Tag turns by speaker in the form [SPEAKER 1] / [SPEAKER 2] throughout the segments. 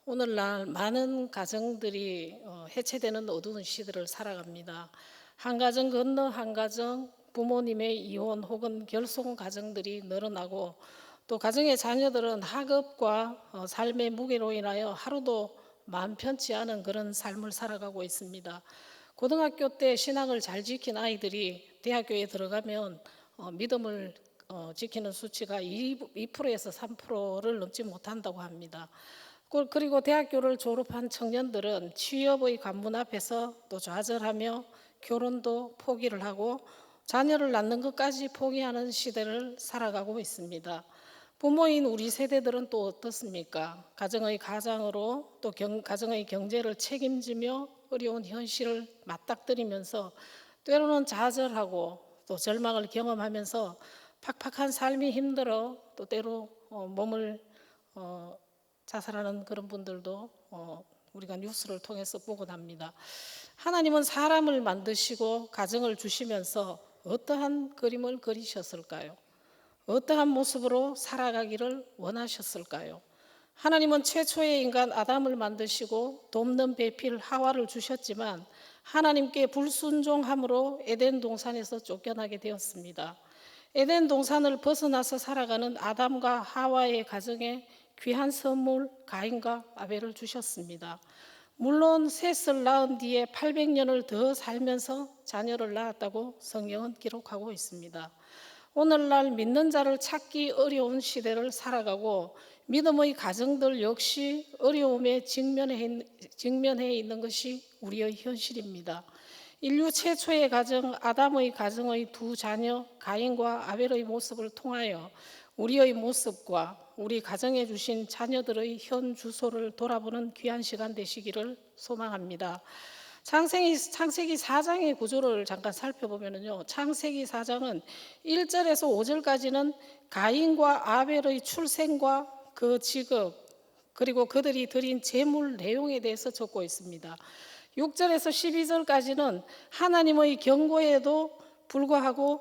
[SPEAKER 1] 오늘날 많은 가정들이 해체되는 어두운 시대를 살아갑니다. 한 가정 건너 한 가정 부모님의 이혼 혹은 결손 가정들이 늘어나고 또 가정의 자녀들은 학업과 삶의 무게로 인하여 하루도 마음 편치 않은 그런 삶을 살아가고 있습니다. 고등학교 때 신앙을 잘 지킨 아이들이 대학교에 들어가면 믿음을 지키는 수치가 2%에서 3%를 넘지 못한다고 합니다. 그리고 대학교를 졸업한 청년들은 취업의 관문 앞에서 또 좌절하며 결혼도 포기를 하고 자녀를 낳는 것까지 포기하는 시대를 살아가고 있습니다. 부모인 우리 세대들은 또 어떻습니까? 가정의 가장으로 또 가정의 경제를 책임지며 어려운 현실을 맞닥뜨리면서 때로는 좌절하고 또 절망을 경험하면서 팍팍한 삶이 힘들어 또 때로 몸을 자살하는 그런 분들도 우리가 뉴스를 통해서 보곤 합니다. 하나님은 사람을 만드시고 가정을 주시면서 어떠한 그림을 그리셨을까요? 어떠한 모습으로 살아가기를 원하셨을까요? 하나님은 최초의 인간 아담을 만드시고 돕는 배필 하와를 주셨지만 하나님께 불순종함으로 에덴 동산에서 쫓겨나게 되었습니다. 에덴 동산을 벗어나서 살아가는 아담과 하와의 가정에 귀한 선물 가인과 아벨을 주셨습니다. 물론 셋을 낳은 뒤에 800년을 더 살면서 자녀를 낳았다고 성경은 기록하고 있습니다. 오늘날 믿는 자를 찾기 어려운 시대를 살아가고 믿음의 가정들 역시 어려움에 직면해 있는 것이 우리의 현실입니다. 인류 최초의 가정 아담의 가정의 두 자녀 가인과 아벨의 모습을 통하여 우리의 모습과 우리 가정에 주신 자녀들의 현 주소를 돌아보는 귀한 시간 되시기를 소망합니다. 창세기 4장의 구조를 잠깐 살펴보면요. 창세기 4장은 1절에서 5절까지는 가인과 아벨의 출생과 그 직업 그리고 그들이 드린 제물 내용에 대해서 적고 있습니다. 6절에서 12절까지는 하나님의 경고에도 불구하고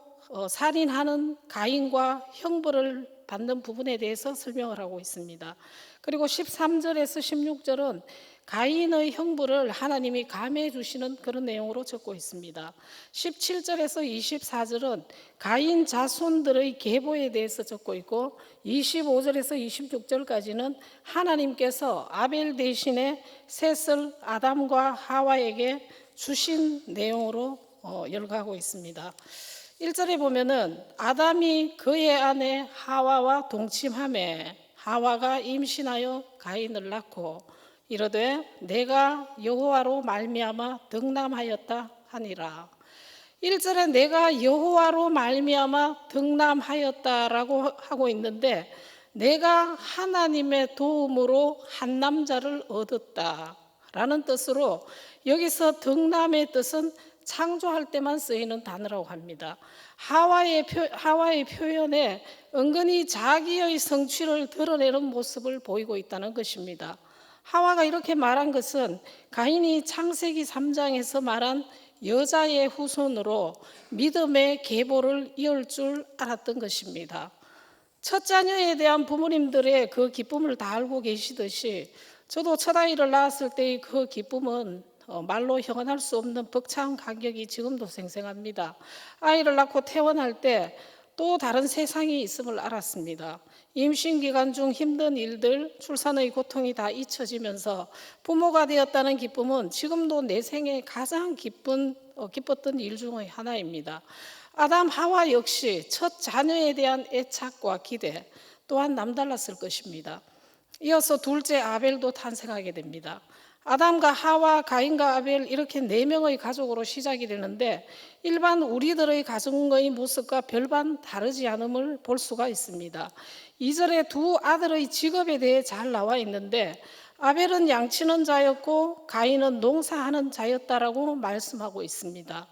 [SPEAKER 1] 살인하는 가인과 형벌을 받는 부분에 대해서 설명을 하고 있습니다. 그리고 13절에서 16절은 가인의 형벌을 하나님이 감해해 주시는 그런 내용으로 적고 있습니다. 17절에서 24절은 가인 자손들의 계보에 대해서 적고 있고 25절에서 26절까지는 하나님께서 아벨 대신에 셋을 아담과 하와에게 주신 내용으로 열거하고 있습니다. 1절에 보면은 아담이 그의 아내 하와와 동침하매 하와가 임신하여 가인을 낳고 이르되 내가 여호와로 말미암아 득남하였다 하니라. 1절에 내가 여호와로 말미암아 득남하였다라고 하고 있는데 내가 하나님의 도움으로 한 남자를 얻었다라는 뜻으로 여기서 득남의 뜻은 창조할 때만 쓰이는 단어라고 합니다. 하와의 표현에 은근히 자기의 성취를 드러내는 모습을 보이고 있다는 것입니다. 하와가 이렇게 말한 것은 가인이 창세기 3장에서 말한 여자의 후손으로 믿음의 계보를 이을 줄 알았던 것입니다. 첫 자녀에 대한 부모님들의 그 기쁨을 다 알고 계시듯이 저도 첫 아이를 낳았을 때의 그 기쁨은 말로 형언할 수 없는 벅찬 감격이 지금도 생생합니다. 아이를 낳고 퇴원할 때 또 다른 세상이 있음을 알았습니다. 임신 기간 중 힘든 일들, 출산의 고통이 다 잊혀지면서 부모가 되었다는 기쁨은 지금도 내 생에 가장 기뻤던 일 중의 하나입니다. 아담 하와 역시 첫 자녀에 대한 애착과 기대 또한 남달랐을 것입니다. 이어서 둘째 아벨도 탄생하게 됩니다. 아담과 하와, 가인과 아벨 이렇게 4명의 가족으로 시작이 되는데 일반 우리들의 가정의 모습과 별반 다르지 않음을 볼 수가 있습니다. 2절에 두 아들의 직업에 대해 잘 나와 있는데 아벨은 양치는 자였고 가인은 농사하는 자였다라고 말씀하고 있습니다.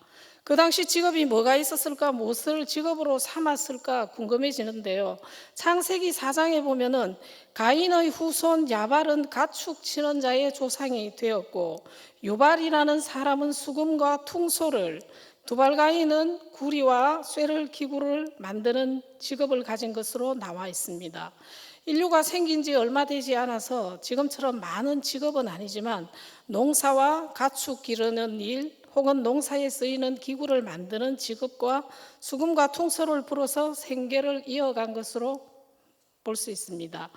[SPEAKER 1] 그 당시 직업이 뭐가 있었을까, 무엇을 직업으로 삼았을까 궁금해지는데요. 창세기 4장에 보면은 가인의 후손 야발은 가축 치는 자의 조상이 되었고 유발이라는 사람은 수금과 퉁소를, 두발가인은 구리와 쇠를 기구를 만드는 직업을 가진 것으로 나와 있습니다. 인류가 생긴 지 얼마 되지 않아서 지금처럼 많은 직업은 아니지만 농사와 가축 기르는 일 혹은 농사에 쓰이는 기구를 만드는 직업과 수금과 통솔을 불어서 생계를 이어간 것으로 볼 수 있습니다.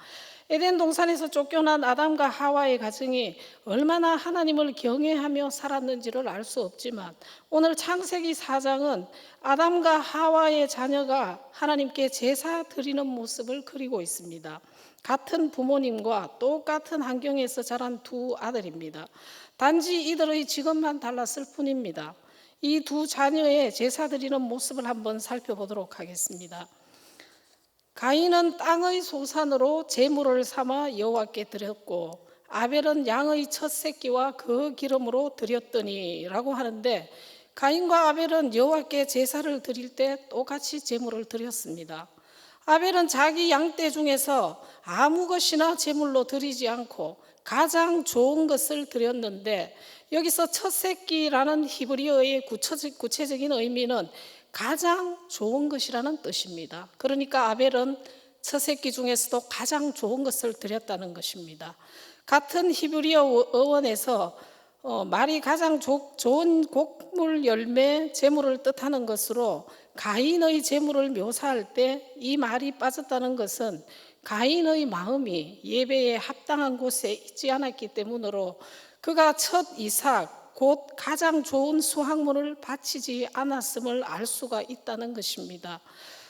[SPEAKER 1] 에덴 동산에서 쫓겨난 아담과 하와의 가정이 얼마나 하나님을 경외하며 살았는지를 알 수 없지만 오늘 창세기 4장은 아담과 하와의 자녀가 하나님께 제사 드리는 모습을 그리고 있습니다. 같은 부모님과 똑같은 환경에서 자란 두 아들입니다. 단지 이들의 직업만 달랐을 뿐입니다. 이 두 자녀의 제사 드리는 모습을 한번 살펴보도록 하겠습니다. 가인은 땅의 소산으로 제물을 삼아 여호와께 드렸고 아벨은 양의 첫 새끼와 그 기름으로 드렸더니라고 하는데 가인과 아벨은 여호와께 제사를 드릴 때 똑같이 제물을 드렸습니다. 아벨은 자기 양떼 중에서 아무 것이나 제물로 드리지 않고 가장 좋은 것을 드렸는데 여기서 첫 새끼라는 히브리어의 구체적인 의미는 가장 좋은 것이라는 뜻입니다. 그러니까 아벨은 첫 새끼 중에서도 가장 좋은 것을 드렸다는 것입니다. 같은 히브리어 어원에서 말이 가장 좋은 곡물 열매 제물을 뜻하는 것으로 가인의 제물을 묘사할 때 이 말이 빠졌다는 것은 가인의 마음이 예배에 합당한 곳에 있지 않았기 때문으로 그가 첫 이삭 곧 가장 좋은 수확물을 바치지 않았음을 알 수가 있다는 것입니다.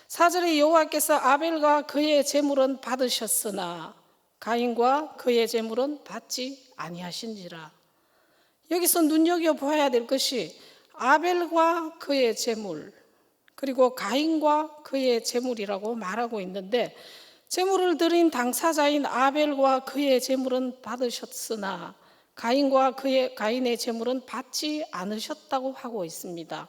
[SPEAKER 1] 4절에 여호와께서 아벨과 그의 제물은 받으셨으나 가인과 그의 제물은 받지 아니하신지라. 여기서 눈여겨보아야 될 것이 아벨과 그의 제물 그리고 가인과 그의 제물이라고 말하고 있는데 제물을 드린 당사자인 아벨과 그의 제물은 받으셨으나 가인과 가인의 제물은 받지 않으셨다고 하고 있습니다.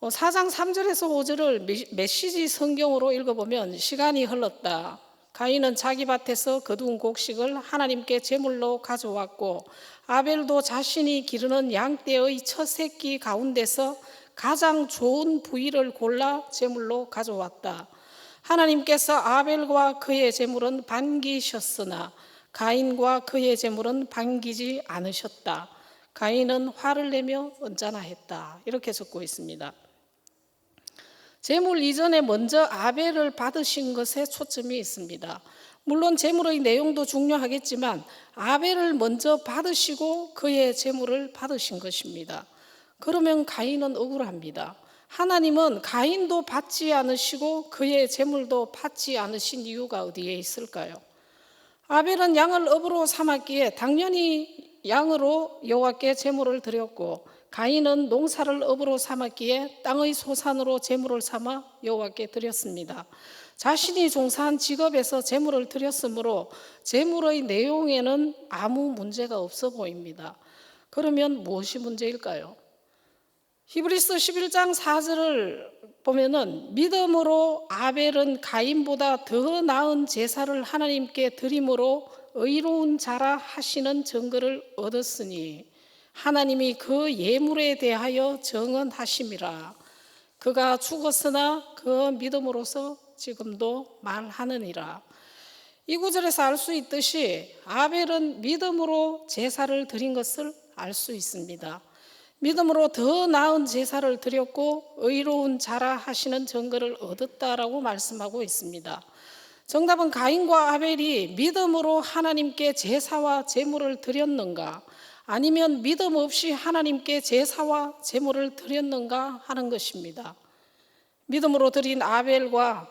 [SPEAKER 1] 4장 3절에서 5절을 메시지 성경으로 읽어보면 시간이 흘렀다. 가인은 자기 밭에서 거둔 곡식을 하나님께 제물로 가져왔고 아벨도 자신이 기르는 양떼의 첫 새끼 가운데서 가장 좋은 부위를 골라 제물로 가져왔다. 하나님께서 아벨과 그의 제물은 반기셨으나 가인과 그의 제물은 반기지 않으셨다. 가인은 화를 내며 언짢아했다. 이렇게 적고 있습니다. 제물 이전에 먼저 아벨을 받으신 것에 초점이 있습니다. 물론 제물의 내용도 중요하겠지만 아벨을 먼저 받으시고 그의 제물을 받으신 것입니다. 그러면 가인은 억울합니다. 하나님은 가인도 받지 않으시고 그의 제물도 받지 않으신 이유가 어디에 있을까요? 아벨은 양을 업으로 삼았기에 당연히 양으로 여호와께 제물을 드렸고 가인은 농사를 업으로 삼았기에 땅의 소산으로 제물을 삼아 여호와께 드렸습니다. 자신이 종사한 직업에서 제물을 드렸으므로 제물의 내용에는 아무 문제가 없어 보입니다. 그러면 무엇이 문제일까요? 히브리서 11장 4절을 보면은 믿음으로 아벨은 가인보다 더 나은 제사를 하나님께 드림으로 의로운 자라 하시는 증거를 얻었으니 하나님이 그 예물에 대하여 정언하심이라. 그가 죽었으나 그 믿음으로서 지금도 말하느니라. 이 구절에서 알 수 있듯이 아벨은 믿음으로 제사를 드린 것을 알 수 있습니다. 믿음으로 더 나은 제사를 드렸고 의로운 자라 하시는 증거를 얻었다라고 말씀하고 있습니다. 정답은 가인과 아벨이 믿음으로 하나님께 제사와 제물을 드렸는가 아니면 믿음 없이 하나님께 제사와 제물을 드렸는가 하는 것입니다. 믿음으로 드린 아벨과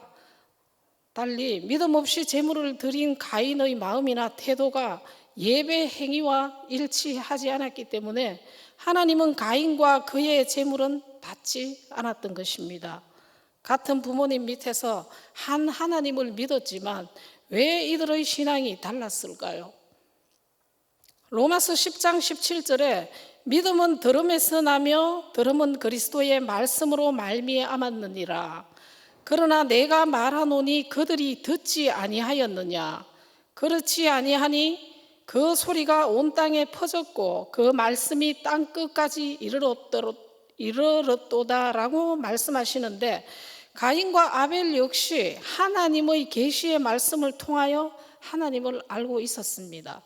[SPEAKER 1] 달리 믿음 없이 제물을 드린 가인의 마음이나 태도가 예배 행위와 일치하지 않았기 때문에 하나님은 가인과 그의 제물은 받지 않았던 것입니다. 같은 부모님 밑에서 한 하나님을 믿었지만 왜 이들의 신앙이 달랐을까요? 로마서 10장 17절에 믿음은 들음에서 나며 들음은 그리스도의 말씀으로 말미암았느니라. 그러나 내가 말하노니 그들이 듣지 아니하였느냐. 그렇지 아니하니 그 소리가 온 땅에 퍼졌고 그 말씀이 땅 끝까지 이르렀도다라고 말씀하시는데 가인과 아벨 역시 하나님의 계시의 말씀을 통하여 하나님을 알고 있었습니다.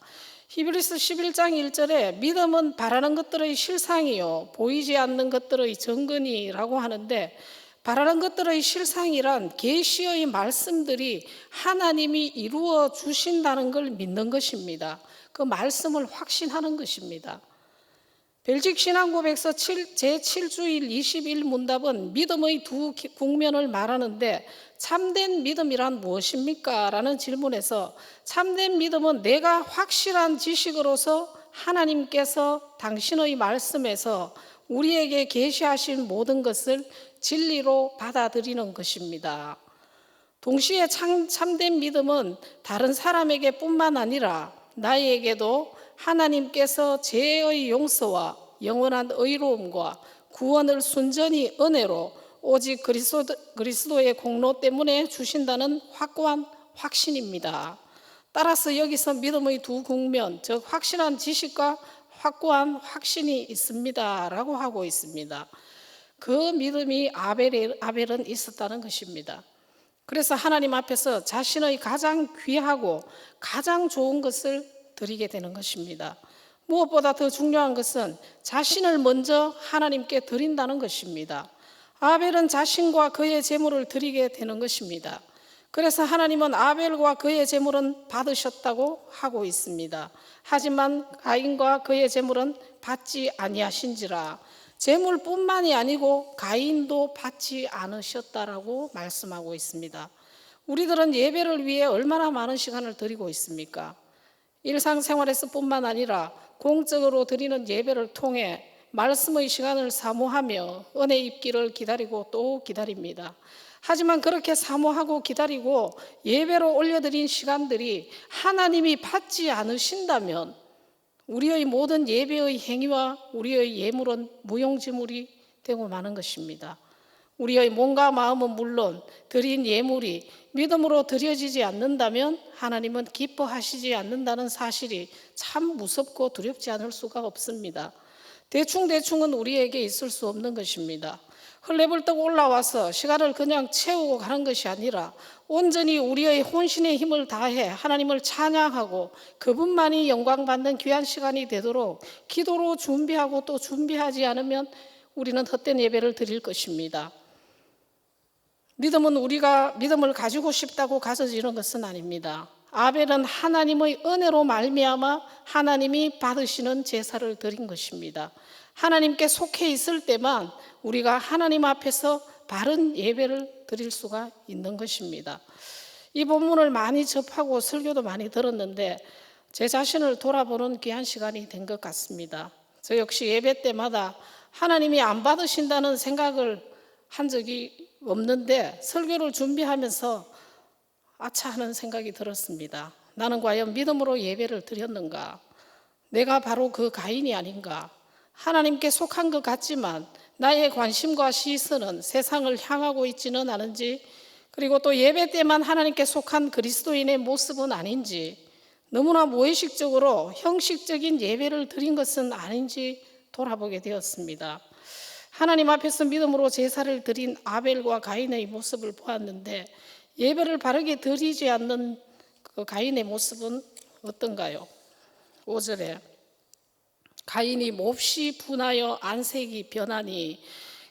[SPEAKER 1] 히브리서 11장 1절에 믿음은 바라는 것들의 실상이요 보이지 않는 것들의 증거니라고 하는데, 바라는 것들의 실상이란 계시의 말씀들이 하나님이 이루어 주신다는 걸 믿는 것입니다. 그 말씀을 확신하는 것입니다. 벨직 신앙고백서 제7주일 21문답은 믿음의 두 국면을 말하는데, 참된 믿음이란 무엇입니까? 라는 질문에서 참된 믿음은 내가 확실한 지식으로서 하나님께서 당신의 말씀에서 우리에게 계시하신 모든 것을 진리로 받아들이는 것입니다. 동시에 참된 믿음은 다른 사람에게 뿐만 아니라 나에게도 하나님께서 죄의 용서와 영원한 의로움과 구원을 순전히 은혜로 오직 그리스도의 공로 때문에 주신다는 확고한 확신입니다. 따라서 여기서 믿음의 두 국면, 즉 확실한 지식과 확고한 확신이 있습니다 라고 하고 있습니다. 그 믿음이 아벨은 있었다는 것입니다. 그래서 하나님 앞에서 자신의 가장 귀하고 가장 좋은 것을 드리게 되는 것입니다. 무엇보다 더 중요한 것은 자신을 먼저 하나님께 드린다는 것입니다. 아벨은 자신과 그의 제물을 드리게 되는 것입니다. 그래서 하나님은 아벨과 그의 제물은 받으셨다고 하고 있습니다. 하지만 가인과 그의 제물은 받지 아니하신지라, 제물뿐만이 아니고 가인도 받지 않으셨다라고 말씀하고 있습니다. 우리들은 예배를 위해 얼마나 많은 시간을 드리고 있습니까? 일상생활에서 뿐만 아니라 공적으로 드리는 예배를 통해 말씀의 시간을 사모하며 은혜 입기를 기다리고 또 기다립니다. 하지만 그렇게 사모하고 기다리고 예배로 올려드린 시간들이 하나님이 받지 않으신다면 우리의 모든 예배의 행위와 우리의 예물은 무용지물이 되고 마는 것입니다. 우리의 몸과 마음은 물론 드린 예물이 믿음으로 드려지지 않는다면 하나님은 기뻐하시지 않는다는 사실이 참 무섭고 두렵지 않을 수가 없습니다. 대충은 우리에게 있을 수 없는 것입니다. 헐레벌떡 올라와서 시간을 그냥 채우고 가는 것이 아니라 온전히 우리의 혼신의 힘을 다해 하나님을 찬양하고 그분만이 영광받는 귀한 시간이 되도록 기도로 준비하고 또 준비하지 않으면 우리는 헛된 예배를 드릴 것입니다. 믿음은 우리가 믿음을 가지고 싶다고 가져지는 것은 아닙니다. 아벨은 하나님의 은혜로 말미암아 하나님이 받으시는 제사를 드린 것입니다. 하나님께 속해 있을 때만 우리가 하나님 앞에서 바른 예배를 드릴 수가 있는 것입니다. 이 본문을 많이 접하고 설교도 많이 들었는데 제 자신을 돌아보는 귀한 시간이 된 것 같습니다. 저 역시 예배 때마다 하나님이 안 받으신다는 생각을 한 적이 없는데 설교를 준비하면서 아차 하는 생각이 들었습니다. 나는 과연 믿음으로 예배를 드렸는가? 내가 바로 그 가인이 아닌가? 하나님께 속한 것 같지만 나의 관심과 시선은 세상을 향하고 있지는 않은지, 그리고 또 예배 때만 하나님께 속한 그리스도인의 모습은 아닌지, 너무나 무의식적으로 형식적인 예배를 드린 것은 아닌지 돌아보게 되었습니다. 하나님 앞에서 믿음으로 제사를 드린 아벨과 가인의 모습을 보았는데 예배를 바르게 드리지 않는 그 가인의 모습은 어떤가요? 5절에 가인이 몹시 분하여 안색이 변하니,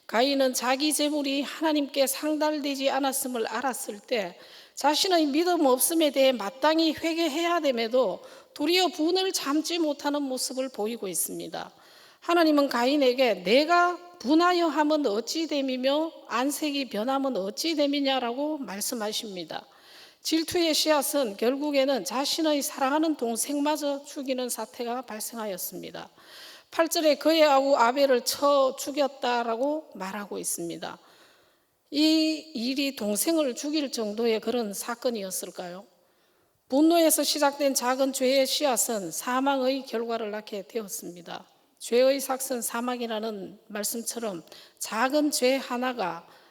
[SPEAKER 1] 가인은 자기 재물이 하나님께 상달되지 않았음을 알았을 때 자신의 믿음 없음에 대해 마땅히 회개해야 됨에도 도리어 분을 참지 못하는 모습을 보이고 있습니다. 하나님은 가인에게 내가 분하여 함은 어찌 됨이며 안색이 변함은 어찌 됨이냐라고 말씀하십니다. 질투의 씨앗은 결국에는 자신의 사랑하는 동생마저 죽이는 사태가 발생하였습니다. 8절에 그의 아우 아벨을 쳐 죽였다라고 말하고 있습니다. 이 일이 동생을 죽일 정도의 그런 사건이었을까요? 분노에서 시작된 작은 죄의 씨앗은 사망의 결과를 낳게 되었습니다. 죄의 삭은 사망이라는 말씀처럼 작은 죄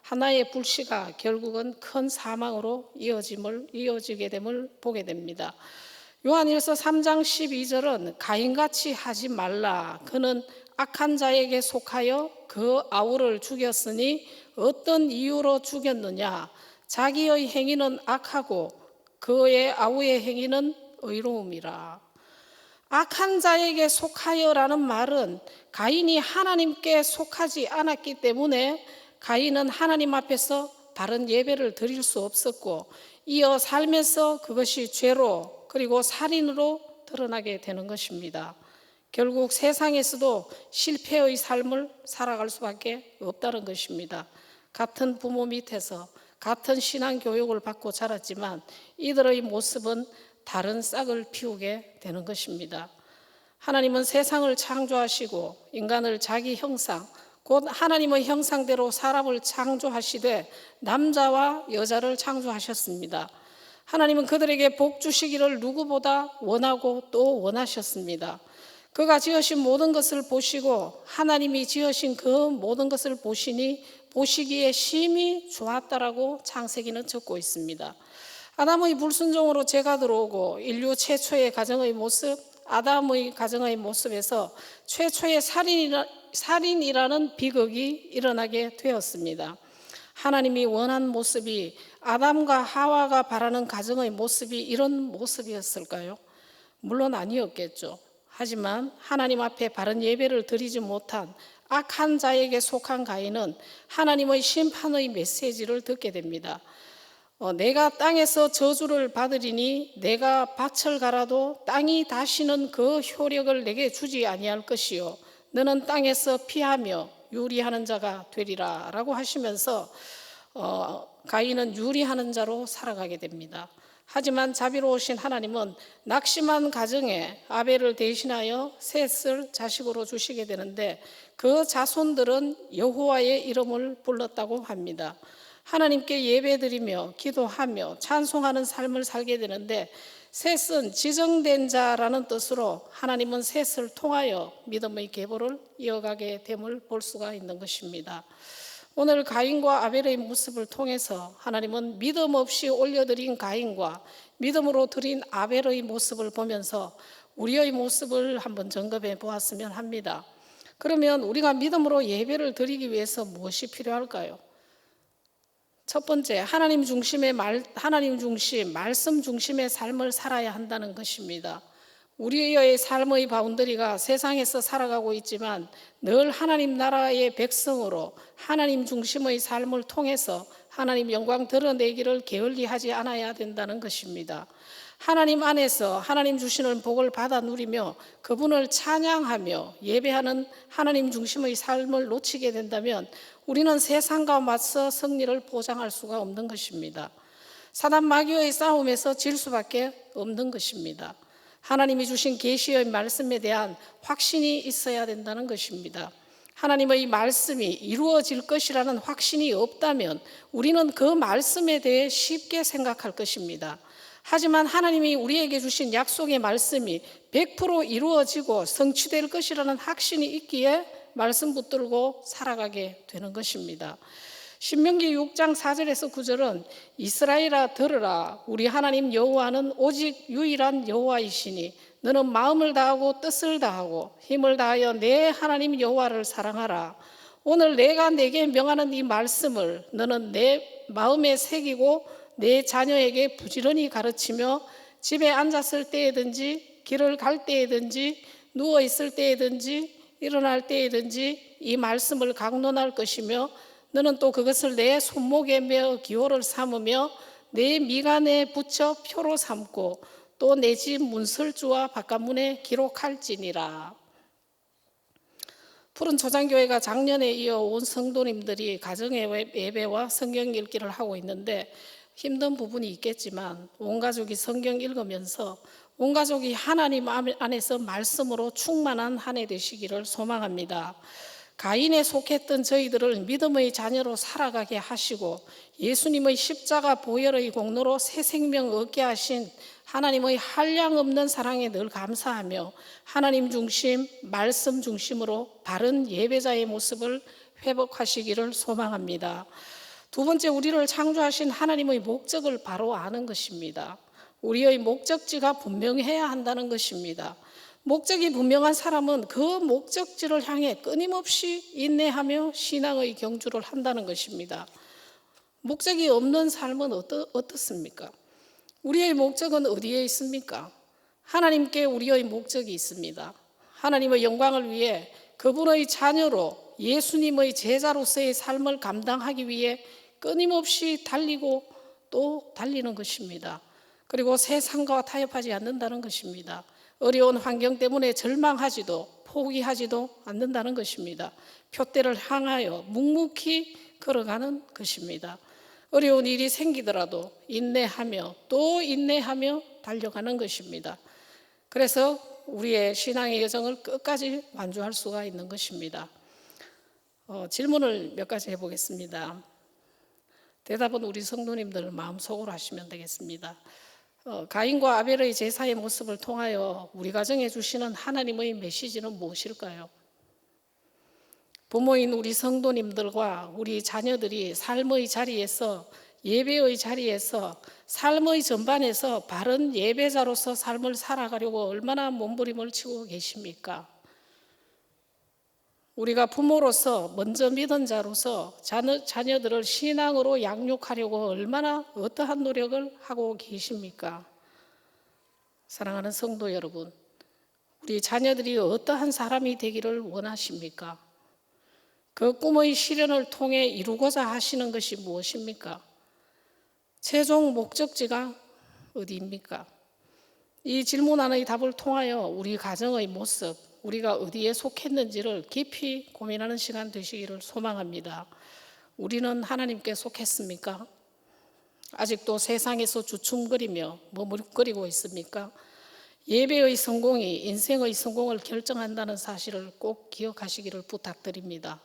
[SPEAKER 1] 하나의 불씨가 결국은 큰 사망으로 이어지게 됨을 보게 됩니다. 요한일서 3장 12절은 가인같이 하지 말라. 그는 악한 자에게 속하여 그 아우를 죽였으니 어떤 이유로 죽였느냐? 자기의 행위는 악하고 그의 아우의 행위는 의로움이라. 악한 자에게 속하여라는 말은 가인이 하나님께 속하지 않았기 때문에 가인은 하나님 앞에서 바른 예배를 드릴 수 없었고, 이어 삶에서 그것이 죄로 그리고 살인으로 드러나게 되는 것입니다. 결국 세상에서도 실패의 삶을 살아갈 수밖에 없다는 것입니다. 같은 부모 밑에서 같은 신앙 교육을 받고 자랐지만 이들의 모습은 다른 싹을 피우게 되는 것입니다. 하나님은 세상을 창조하시고 인간을 자기 형상, 곧 하나님의 형상대로 사람을 창조하시되 남자와 여자를 창조하셨습니다. 하나님은 그들에게 복 주시기를 누구보다 원하고 또 원하셨습니다. 그가 지으신 모든 것을 보시고 하나님이 지으신 그 모든 것을 보시기에 심히 좋았다라고 창세기는 적고 있습니다. 아담의 불순종으로 죄가 들어오고 인류 최초의 가정의 모습, 아담의 가정의 모습에서 최초의 살인이라는 비극이 일어나게 되었습니다. 하나님이 원한 모습이, 아담과 하와가 바라는 가정의 모습이 이런 모습이었을까요? 물론 아니었겠죠. 하지만 하나님 앞에 바른 예배를 드리지 못한 악한 자에게 속한 가인은 하나님의 심판의 메시지를 듣게 됩니다. 내가 땅에서 저주를 받으리니 내가 밭을 갈아도 땅이 다시는 그 효력을 내게 주지 아니할 것이요 너는 땅에서 피하며 유리하는 자가 되리라 라고 하시면서 가인은 유리하는 자로 살아가게 됩니다. 하지만 자비로우신 하나님은 낙심한 가정에 아벨을 대신하여 셋을 자식으로 주시게 되는데 그 자손들은 여호와의 이름을 불렀다고 합니다. 하나님께 예배드리며 기도하며 찬송하는 삶을 살게 되는데 셋은 지정된 자라는 뜻으로 하나님은 셋을 통하여 믿음의 계보를 이어가게 됨을 볼 수가 있는 것입니다. 오늘 가인과 아벨의 모습을 통해서 하나님은 믿음 없이 올려드린 가인과 믿음으로 드린 아벨의 모습을 보면서 우리의 모습을 한번 점검해 보았으면 합니다. 그러면 우리가 믿음으로 예배를 드리기 위해서 무엇이 필요할까요? 첫 번째, 하나님 중심, 말씀 중심의 삶을 살아야 한다는 것입니다. 우리의 삶의 바운더리가 세상에서 살아가고 있지만 늘 하나님 나라의 백성으로 하나님 중심의 삶을 통해서 하나님 영광 드러내기를 게을리하지 않아야 된다는 것입니다. 하나님 안에서 하나님 주시는 복을 받아 누리며 그분을 찬양하며 예배하는 하나님 중심의 삶을 놓치게 된다면 우리는 세상과 맞서 승리를 보장할 수가 없는 것입니다. 사단 마귀의 싸움에서 질 수밖에 없는 것입니다. 하나님이 주신 계시의 말씀에 대한 확신이 있어야 된다는 것입니다. 하나님의 말씀이 이루어질 것이라는 확신이 없다면 우리는 그 말씀에 대해 쉽게 생각할 것입니다. 하지만 하나님이 우리에게 주신 약속의 말씀이 100% 이루어지고 성취될 것이라는 확신이 있기에 말씀 붙들고 살아가게 되는 것입니다. 신명기 6장 4절에서 9절은 이스라엘아 들으라 우리 하나님 여호와는 오직 유일한 여호와이시니 너는 마음을 다하고 뜻을 다하고 힘을 다하여 내 하나님 여호와를 사랑하라. 오늘 내가 내게 명하는 이 말씀을 너는 내 마음에 새기고 내 자녀에게 부지런히 가르치며 집에 앉았을 때에든지 길을 갈 때에든지 누워 있을 때에든지 일어날 때에든지 이 말씀을 강론할 것이며 너는 또 그것을 내 손목에 메어 기호를 삼으며 내 미간에 붙여 표로 삼고 또 내 집 문설주와 바깥문에 기록할지니라. 푸른 초장교회가 작년에 이어 온 성도님들이 가정의 예배와 성경 읽기를 하고 있는데 힘든 부분이 있겠지만 온 가족이 성경 읽으면서 온 가족이 하나님 안에서 말씀으로 충만한 한 해 되시기를 소망합니다. 가인에 속했던 저희들을 믿음의 자녀로 살아가게 하시고 예수님의 십자가 보혈의 공로로 새 생명 얻게 하신 하나님의 한량없는 사랑에 늘 감사하며 하나님 중심, 말씀 중심으로 바른 예배자의 모습을 회복하시기를 소망합니다. 두 번째, 우리를 창조하신 하나님의 목적을 바로 아는 것입니다. 우리의 목적지가 분명해야 한다는 것입니다. 목적이 분명한 사람은 그 목적지를 향해 끊임없이 인내하며 신앙의 경주를 한다는 것입니다. 목적이 없는 삶은 어떻습니까? 우리의 목적은 어디에 있습니까? 하나님께 우리의 목적이 있습니다. 하나님의 영광을 위해 그분의 자녀로 예수님의 제자로서의 삶을 감당하기 위해 끊임없이 달리고 또 달리는 것입니다. 그리고 세상과 타협하지 않는다는 것입니다. 어려운 환경 때문에 절망하지도 포기하지도 않는다는 것입니다. 표대를 향하여 묵묵히 걸어가는 것입니다. 어려운 일이 생기더라도 인내하며 또 인내하며 달려가는 것입니다. 그래서 우리의 신앙의 여정을 끝까지 완주할 수가 있는 것입니다. 질문을 몇 가지 해보겠습니다. 대답은 우리 성도님들 마음속으로 하시면 되겠습니다. 가인과 아벨의 제사의 모습을 통하여 우리 가정에 주시는 하나님의 메시지는 무엇일까요? 부모인 우리 성도님들과 우리 자녀들이 삶의 자리에서, 예배의 자리에서, 삶의 전반에서 바른 예배자로서 삶을 살아가려고 얼마나 몸부림을 치고 계십니까? 우리가 부모로서 먼저 믿은 자로서 자녀들을 신앙으로 양육하려고 얼마나 어떠한 노력을 하고 계십니까? 사랑하는 성도 여러분, 우리 자녀들이 어떠한 사람이 되기를 원하십니까? 그 꿈의 실현을 통해 이루고자 하시는 것이 무엇입니까? 최종 목적지가 어디입니까? 이 질문 안의 답을 통하여 우리 가정의 모습, 우리가 어디에 속했는지를 깊이 고민하는 시간 되시기를 소망합니다. 우리는 하나님께 속했습니까? 아직도 세상에서 주춤거리며 머뭇거리고 있습니까? 예배의 성공이 인생의 성공을 결정한다는 사실을 꼭 기억하시기를 부탁드립니다.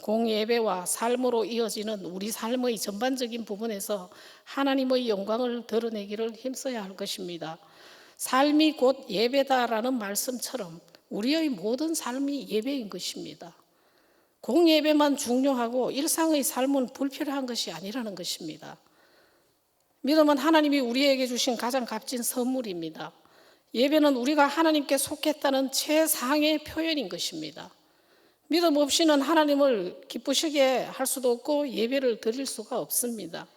[SPEAKER 1] 공예배와 삶으로 이어지는 우리 삶의 전반적인 부분에서 하나님의 영광을 드러내기를 힘써야 할 것입니다. 삶이 곧 예배다라는 말씀처럼 우리의 모든 삶이 예배인 것입니다. 공예배만 중요하고 일상의 삶은 불필요한 것이 아니라는 것입니다. 믿음은 하나님이 우리에게 주신 가장 값진 선물입니다. 예배는 우리가 하나님께 속했다는 최상의 표현인 것입니다. 믿음 없이는 하나님을 기쁘시게 할 수도 없고 예배를 드릴 수가 없습니다.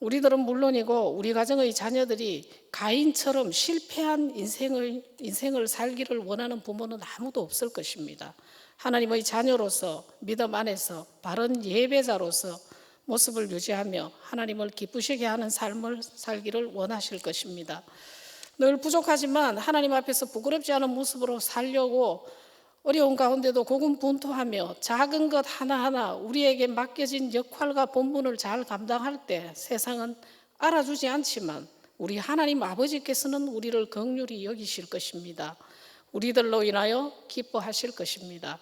[SPEAKER 1] 우리들은 물론이고 우리 가정의 자녀들이 가인처럼 실패한 인생을 살기를 원하는 부모는 아무도 없을 것입니다. 하나님의 자녀로서 믿음 안에서 바른 예배자로서 모습을 유지하며 하나님을 기쁘시게 하는 삶을 살기를 원하실 것입니다. 늘 부족하지만 하나님 앞에서 부끄럽지 않은 모습으로 살려고 어려운 가운데도 고군분투하며 작은 것 하나하나 우리에게 맡겨진 역할과 본분을 잘 감당할 때 세상은 알아주지 않지만 우리 하나님 아버지께서는 우리를 긍휼히 여기실 것입니다. 우리들로 인하여 기뻐하실 것입니다.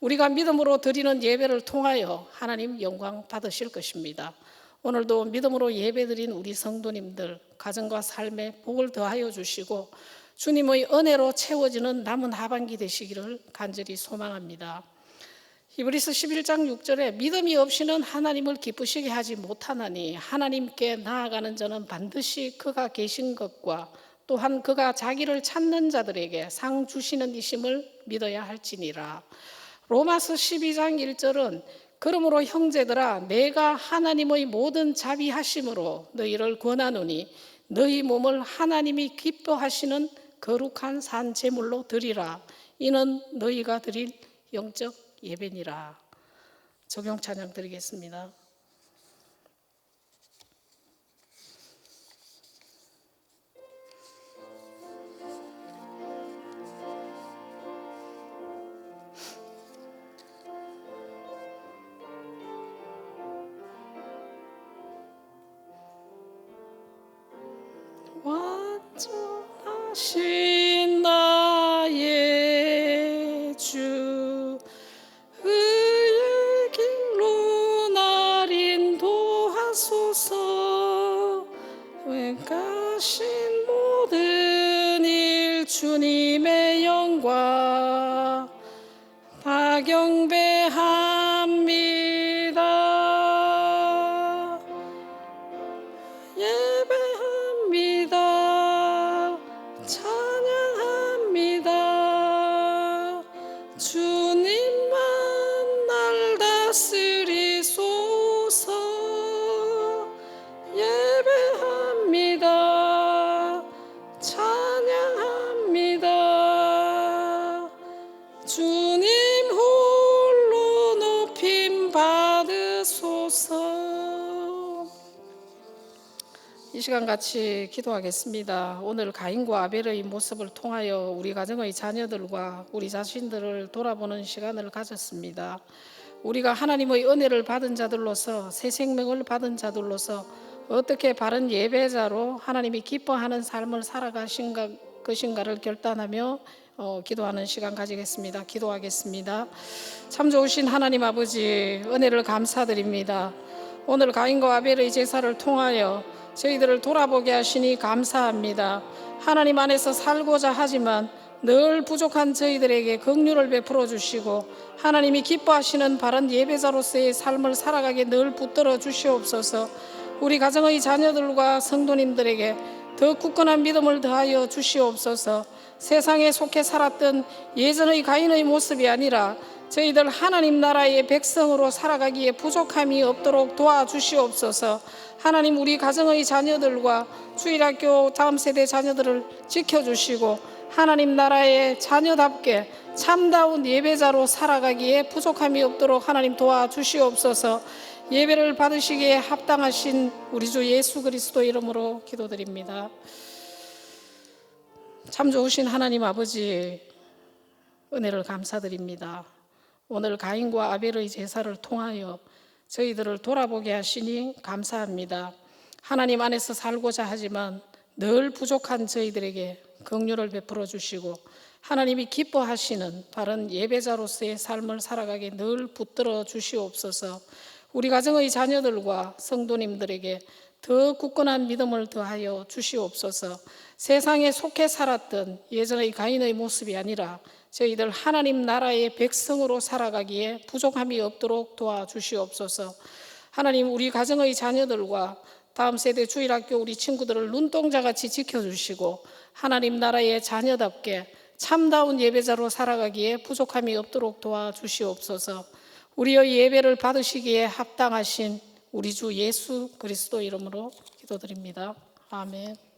[SPEAKER 1] 우리가 믿음으로 드리는 예배를 통하여 하나님 영광 받으실 것입니다. 오늘도 믿음으로 예배드린 우리 성도님들 가정과 삶에 복을 더하여 주시고 주님의 은혜로 채워지는 남은 하반기 되시기를 간절히 소망합니다. 히브리서 11장 6절에 믿음이 없이는 하나님을 기쁘시게 하지 못하나니 하나님께 나아가는 자는 반드시 그가 계신 것과 또한 그가 자기를 찾는 자들에게 상 주시는 이심을 믿어야 할지니라. 로마서 12장 1절은 그러므로 형제들아 내가 하나님의 모든 자비하심으로 너희를 권하노니 너희 몸을 하나님이 기뻐하시는 거룩한 산 제물로 드리라. 이는 너희가 드릴 영적 예배니라. 적용 찬양 드리겠습니다. 완전하신 나의 주 의의 길로 날 인도하소서. 왼가신 모든 일 주님의 영광 다 경배합니다. 예배합니다. 찬양합니다. 주옵소서. 이 시간 같이 기도하겠습니다. 오늘 가인과 아벨의 모습을 통하여 우리 가정의 자녀들과 우리 자신들을 돌아보는 시간을 가졌습니다. 우리가 하나님의 은혜를 받은 자들로서, 새 생명을 받은 자들로서 어떻게 바른 예배자로 하나님이 기뻐하는 삶을 살아가신 것인가를 결단하며 기도하는 시간 가지겠습니다. 기도하겠습니다. 참 좋으신 하나님 아버지, 은혜를 감사드립니다. 오늘 가인과 아벨의 제사를 통하여 저희들을 돌아보게 하시니 감사합니다. 하나님 안에서 살고자 하지만 늘 부족한 저희들에게 긍휼을 베풀어 주시고 하나님이 기뻐하시는 바른 예배자로서의 삶을 살아가게 늘 붙들어 주시옵소서. 우리 가정의 자녀들과 성도님들에게 더 굳건한 믿음을 더하여 주시옵소서. 세상에 속해 살았던 예전의 가인의 모습이 아니라 저희들 하나님 나라의 백성으로 살아가기에 부족함이 없도록 도와주시옵소서. 하나님, 우리 가정의 자녀들과 주일학교 다음 세대 자녀들을 지켜주시고 하나님 나라의 자녀답게 참다운 예배자로 살아가기에 부족함이 없도록 하나님 도와주시옵소서. 예배를 받으시기에 합당하신 우리 주 예수 그리스도 이름으로 기도드립니다. 참 좋으신 하나님 아버지, 은혜를 감사드립니다. 오늘 가인과 아벨의 제사를 통하여 저희들을 돌아보게 하시니 감사합니다. 하나님 안에서 살고자 하지만 늘 부족한 저희들에게 긍휼을 베풀어 주시고 하나님이 기뻐하시는 바른 예배자로서의 삶을 살아가게 늘 붙들어 주시옵소서. 우리 가정의 자녀들과 성도님들에게 더 굳건한 믿음을 더하여 주시옵소서. 세상에 속해 살았던 예전의 가인의 모습이 아니라 저희들 하나님 나라의 백성으로 살아가기에 부족함이 없도록 도와주시옵소서. 하나님, 우리 가정의 자녀들과 다음 세대 주일학교 우리 친구들을 눈동자같이 지켜주시고 하나님 나라의 자녀답게 참다운 예배자로 살아가기에 부족함이 없도록 도와주시옵소서. 우리의 예배를 받으시기에 합당하신 우리 주 예수 그리스도 이름으로 기도드립니다. 아멘.